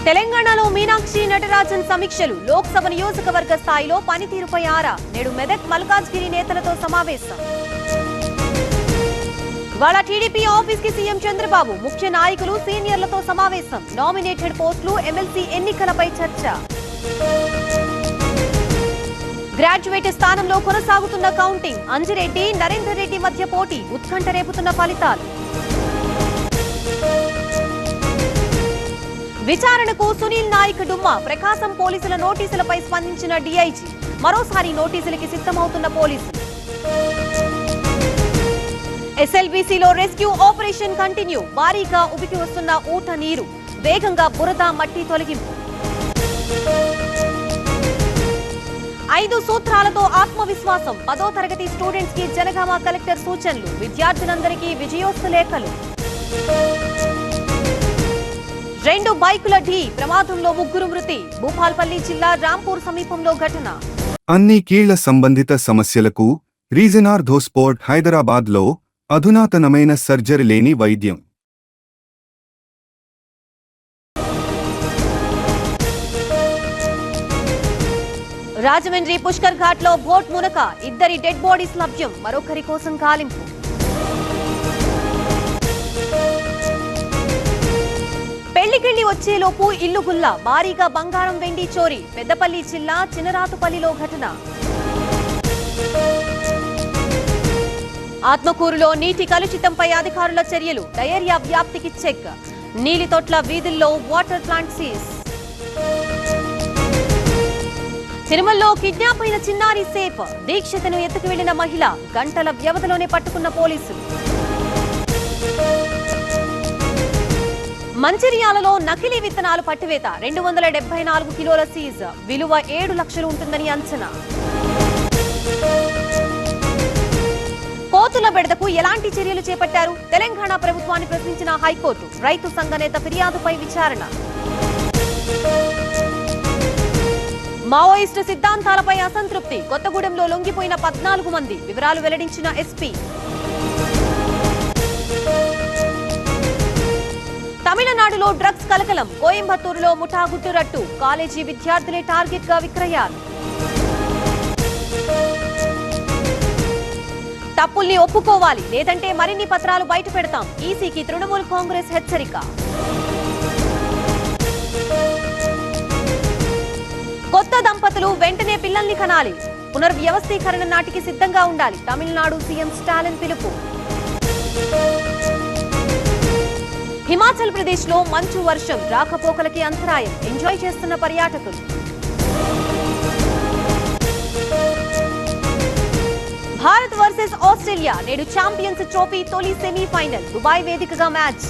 తెలంగాణలో మీనాక్షి నటరాజన్ సమీక్షలు లోక్సభ నియోజకవర్గ స్థాయిలో పనితీరుపై ఆరా నేడు మెదక్ మల్కాజ్గిరి నేతలతో సమావేశం. ఇవాళ టీడీపీ ఆఫీస్ కి సీఎం చంద్రబాబు ముఖ్య నాయకులు సీనియర్లతో సమావేశం. నామినేటెడ్ పోస్టులు ఎమ్మెల్సీ ఎన్నికలపై చర్చ. గ్రాడ్యుయేట్ స్థానంలో కొనసాగుతున్న కౌంటింగ్. అంజిరెడ్డి నరేందర్ రెడ్డి మధ్య పోటీ ఉత్కంఠ రేపుతున్న ఫలితాలు. విచారణకు సునీల్ నాయక్ డుమ్మా. ప్రకాశం పోలీసుల నోటీసులపై స్పందించిన డీఐజీ. మరోసారి నోటీసులకి సిద్ధమవుతున్న పోలీసులు. ఎస్ఎల్బీసీలో రెస్క్యూ ఆపరేషన్ కంటిన్యూ. భారీగా ఉబికి వస్తున్న ఊట నీరు. వేగంగా బురద మట్టి తొలగింపు. 5 సూత్రాలతో ఆత్మవిశ్వాసం. 10వ తరగతి స్టూడెంట్స్ కి జనగామ కలెక్టర్ సూచనలు. విద్యార్థులందరికీ విజయోత్సవ లేఖలు. 2 బైకుల ఢీ. ప్రమాదంలో 3 మృతి. భూపాల్పల్లి జిల్లా రాంపూర్ సమీపంలో ఘటన. అన్ని కీళ్ల సంబంధిత సమస్యలకు రీజనార్థోస్పోర్ట్ హైదరాబాద్లో అధునాతనమైన సర్జరీ లేని వైద్యం. రాజమండ్రి పుష్కర్ ఘాట్ లో బోట్ మునక. 2 డెడ్ బాడీస్ లభ్యం. మరొకరి కోసం గాలింపు. పెళ్లికెళ్లి వచ్చేలోపు ఇల్లు గుల్ల. భారీగా బంగారం వెండి చోరీ. పెద్దపల్లి జిల్లా చినరాతుపల్లిలో ఘటన. ఆత్మకూరులో నీటి కలుషితంపై అధికారుల చర్యలు. డయేరియా వ్యాప్తికి చెక్. నీలితొట్ల వీధుల్లో వాటర్ ప్లాంట్ సీజ్. తిరుమలలో కిడ్నాప్ అయిన చిన్నారి సేఫ్. దీక్షతను ఎత్తుకు వెళ్లిన మహిళ. గంటల వ్యవధిలోనే పట్టుకున్న పోలీసులు. మంచిర్యాలలో నకిలీ విత్తనాలు పట్టివేత. 274 కిలోల సీజ్. విలువ 7 లక్షలు ఉంటుందని అంచనా. కోతుల బెడదకు ఎలాంటి చర్యలు చేపట్టారు? తెలంగాణ ప్రభుత్వాన్ని ప్రశ్నించిన హైకోర్టు. రైతు సంఘ నేత ఫిర్యాదుపై విచారణ. మావోయిస్టు సిద్ధాంతాలపై అసంతృప్తి. కొత్తగూడెంలో లొంగిపోయిన 14 మంది. వివరాలు వెల్లడించిన ఎస్పీ. తమిళనాడులో డ్రగ్స్ కలకలం. కోయంబత్తూరులో ముఠా గుట్టురట్టు. కాలేజీ విద్యార్థులే టార్గెట్ గా విక్రయాలు. తప్పుల్ని ఒప్పుకోవాలి, లేదంటే మరిన్ని పత్రాలు బయట పెడతాం. ఈసీకి తృణమూల్ కాంగ్రెస్ హెచ్చరిక. కొత్త దంపతులు వెంటనే పిల్లల్ని కనాలి. పునర్వ్యవస్థీకరణ నాటికి సిద్ధంగా ఉండాలి. తమిళనాడు సీఎం స్టాలిన్ పిలుపు. హిమాచల్ ప్రదేశ్ లో మంచు వర్షం. రాకపోకలకి అంతరాయం. ఎంజాయ్ చేస్తున్న పర్యాటకులు. Bharat versus Australia. నేడు ఛాంపియన్స్ ట్రోఫీ తొలి సెమీఫైనల్. దుబాయ్ వేదికగా మ్యాచ్.